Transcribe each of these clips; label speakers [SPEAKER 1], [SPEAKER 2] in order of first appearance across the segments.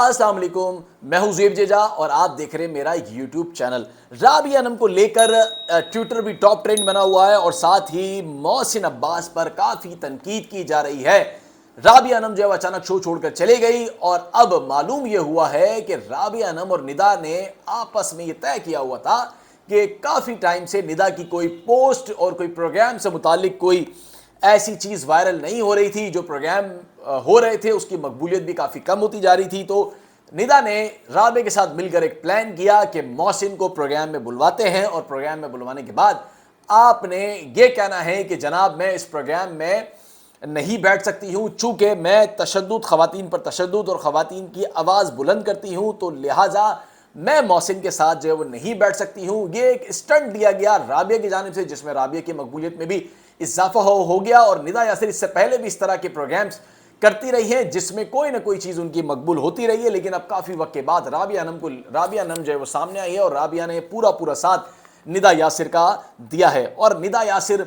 [SPEAKER 1] السلام علیکم، میں ہوں زیب جیجا اور آپ دیکھ رہے ہیں میرا یوٹیوب چینل۔ رابعہ انم کو لے کر ٹویٹر بھی ٹاپ ٹرینڈ بنا ہوا ہے اور ساتھ ہی محسن عباس پر کافی تنقید کی جا رہی ہے۔ رابعہ انم جو ہے اچانک شو چھوڑ کر چلے گئی اور اب معلوم یہ ہوا ہے کہ رابعہ انم اور ندا نے آپس میں یہ طے کیا ہوا تھا کہ کافی ٹائم سے ندا کی کوئی پوسٹ اور کوئی پروگرام سے متعلق کوئی ایسی چیز وائرل نہیں ہو رہی تھی، جو پروگرام ہو رہے تھے اس کی مقبولیت بھی کافی کم ہوتی جا رہی تھی۔ تو ندا نے رابعہ کے ساتھ مل کر ایک پلان کیا کہ محسن کو پروگرام میں بلواتے ہیں اور پروگرام میں بلوانے کے بعد آپ نے یہ کہنا ہے کہ جناب میں اس پروگرام میں نہیں بیٹھ سکتی ہوں، چونکہ میں خواتین پر تشدد اور خواتین کی آواز بلند کرتی ہوں، تو لہٰذا میں محسن کے ساتھ جو ہے وہ نہیں بیٹھ سکتی ہوں۔ یہ ایک اسٹنٹ دیا گیا رابعہ کی جانب سے، جس میں رابعہ کی مقبولیت میں بھی اضافہ ہو گیا، اور ندا یاسر اس سے پہلے بھی اس طرح کے پروگرامز کرتی رہی ہیں جس میں کوئی نہ کوئی چیز ان کی مقبول ہوتی رہی ہے، لیکن اب کافی وقت کے بعد رابعہ انم جو ہے وہ سامنے آئی ہے اور رابعہ نے پورا ساتھ ندا یاسر کا دیا ہے، اور ندا یاسر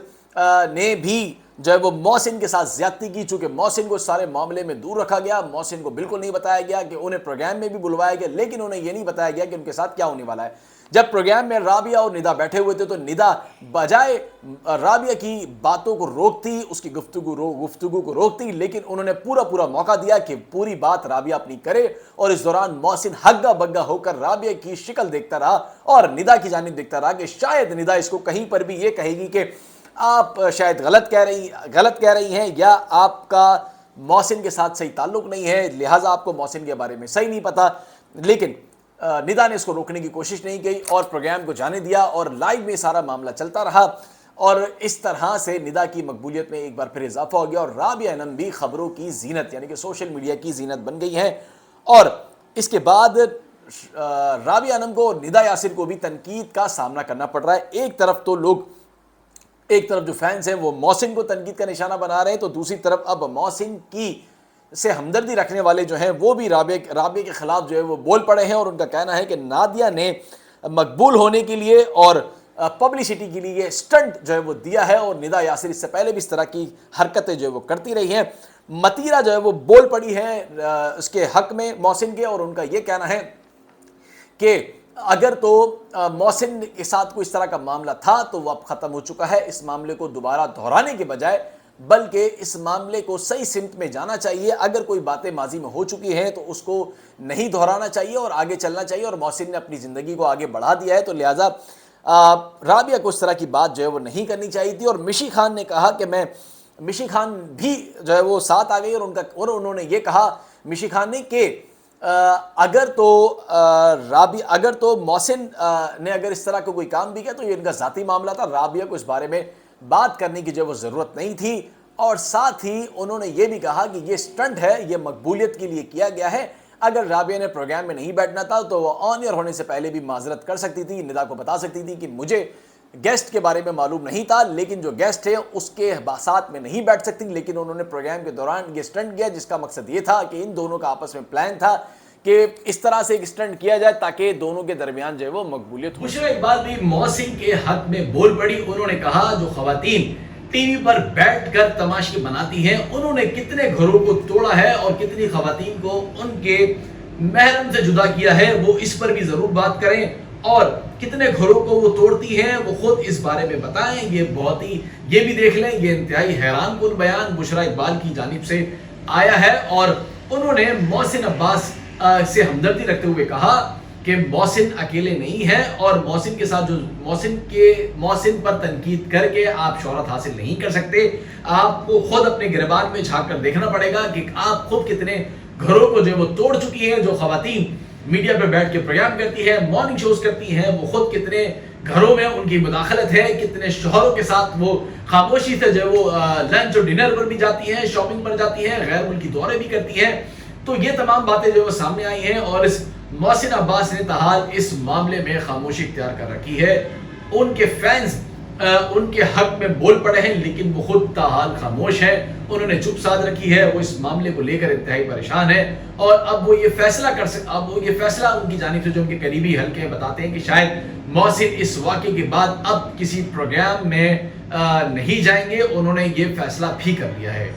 [SPEAKER 1] نے بھی جو ہے وہ محسن کے ساتھ زیادتی کی، چونکہ محسن کو سارے معاملے میں دور رکھا گیا۔ محسن کو بالکل نہیں بتایا گیا کہ انہیں پروگرام میں بھی بلوایا گیا، لیکن انہیں یہ نہیں بتایا گیا کہ ان کے ساتھ کیا ہونے والا ہے۔ جب پروگرام میں رابعہ اور ندا بیٹھے ہوئے تھے تو ندا بجائے رابعہ کی باتوں کو روکتی، اس کی گفتگو کو روکتی، لیکن انہوں نے پورا موقع دیا کہ پوری بات رابعہ اپنی کرے، اور اس دوران محسن ہگا بگا ہو کر رابعہ کی شکل دیکھتا رہا اور ندا کی جانب دیکھتا رہا کہ شاید ندا اس کو کہیں پر بھی یہ کہے گی کہ آپ شاید غلط کہہ رہی ہیں، یا آپ کا محسن کے ساتھ صحیح تعلق نہیں ہے، لہٰذا آپ کو محسن کے بارے میں صحیح نہیں پتا۔ لیکن ندا نے اس کو روکنے کی کوشش نہیں کی اور پروگرام کو جانے دیا، اور لائیو میں سارا معاملہ چلتا رہا، اور اس طرح سے ندا کی مقبولیت میں ایک بار پھر اضافہ ہو گیا، اور رابعہ انم بھی خبروں کی زینت یعنی کہ سوشل میڈیا کی زینت بن گئی ہیں۔ اور اس کے بعد رابعہ انم کو اور ندا یاسر کو بھی تنقید کا سامنا کرنا پڑ رہا ہے۔ ایک طرف جو فینس ہیں وہ محسن کو تنقید کا نشانہ بنا رہے ہیں، تو دوسری طرف اب محسن کی سے ہمدردی رکھنے والے جو ہیں وہ بھی رابعہ کے خلاف جو ہے وہ بول پڑے ہیں، اور ان کا کہنا ہے کہ نادیہ نے مقبول ہونے کے لیے اور پبلسٹی کے لیے یہ سٹنٹ جو ہے وہ دیا ہے، اور ندا یاسر اس سے پہلے بھی اس طرح کی حرکتیں جو ہے وہ کرتی رہی ہیں۔ متیرہ جو ہے وہ بول پڑی ہے اس کے حق میں محسن کے، اور ان کا یہ کہنا ہے کہ اگر تو محسن کے ساتھ کوئی اس طرح کا معاملہ تھا تو وہ اب ختم ہو چکا ہے، اس معاملے کو دوبارہ دہرانے کے بجائے بلکہ اس معاملے کو صحیح سمت میں جانا چاہیے۔ اگر کوئی باتیں ماضی میں ہو چکی ہیں تو اس کو نہیں دہرانا چاہیے اور آگے چلنا چاہیے، اور محسن نے اپنی زندگی کو آگے بڑھا دیا ہے، تو لہٰذا رابعہ کو اس طرح کی بات جو ہے وہ نہیں کرنی چاہیے تھی۔ اور مشی خان نے کہا کہ مشی خان بھی جو ہے وہ ساتھ آ گئی، اور انہوں نے یہ کہا مشی خان نے کہ اگر تو محسن نے اگر اس طرح کا کوئی کام بھی کیا تو یہ ان کا ذاتی معاملہ تھا، رابعہ کو اس بارے میں بات کرنے کی جو وہ ضرورت نہیں تھی۔ اور ساتھ ہی انہوں نے یہ بھی کہا کہ یہ سٹنٹ ہے، یہ مقبولیت کے لیے کیا گیا ہے، اگر رابعہ نے پروگرام میں نہیں بیٹھنا تھا تو وہ آن ایئر ہونے سے پہلے بھی معذرت کر سکتی تھی، ندا کو بتا سکتی تھی کہ مجھے گیسٹ کے بارے میں معلوم نہیں تھا، لیکن جو گیسٹ ہے اس کے ساتھ میں نہیں بیٹھ سکتی، لیکن انہوں نے پروگرام کے دوران یہ سٹنٹ کیا، جس کا مقصد یہ تھا کہ ان دونوں کا آپس میں پلان تھا کہ اس طرح سے ایک سٹنٹ کیا جائے تاکہ دونوں کے درمیان جو ہے وہ مقبولیت ہو۔
[SPEAKER 2] بشرا اقبال بھی محسن کے حق میں بول پڑی، انہوں نے کہا جو خواتین ٹی وی پر بیٹھ کر تماشے بناتی ہیں انہوں نے کتنے گھروں کو توڑا ہے اور کتنی خواتین کو ان کے محرم سے جدا کیا ہے، وہ اس پر بھی ضرور بات کریں، اور کتنے گھروں کو وہ توڑتی ہیں وہ خود اس بارے میں بتائیں۔ یہ بھی دیکھ لیں، یہ انتہائی حیران کن بیان بشرا اقبال کی جانب سے آیا ہے، اور انہوں نے محسن عباس سے ہمدردی رکھتے ہوئے کہا کہ محسن اکیلے نہیں ہے، اور محسن کے ساتھ جو محسن پر تنقید کر کے آپ شہرت حاصل نہیں کر سکتے، آپ کو خود اپنے گریبان میں جھانک کر دیکھنا پڑے گا کہ آپ خود کتنے گھروں کو جو وہ توڑ چکی ہیں۔ جو خواتین میڈیا پہ بیٹھ کے پروگرام کرتی ہے، مارننگ شوز کرتی ہیں، وہ خود کتنے گھروں میں ان کی مداخلت ہے، کتنے شوہروں کے ساتھ وہ خاموشی سے جو وہ لنچ اور ڈنر پر بھی جاتی ہیں، شاپنگ پر جاتی ہیں، غیر ملکی دورے بھی کرتی ہیں۔ تو یہ تمام باتیں جو سامنے آئی ہیں، اور اس محسن عباس نے تاحال اس معاملے میں خاموشی اختیار کر رکھی ہے۔ ان کے فینس ان کے حق میں بول پڑے ہیں، لیکن وہ خود تاحال خاموش ہیں، انہوں نے چپ سادھ رکھی ہے، وہ اس معاملے کو لے کر انتہائی پریشان ہے، اور اب وہ یہ فیصلہ ان کی جانب سے جو ان کے قریبی حلقے بتاتے ہیں کہ شاید محسن اس واقعے کے بعد اب کسی پروگرام میں نہیں جائیں گے، انہوں نے یہ فیصلہ بھی کر لیا ہے۔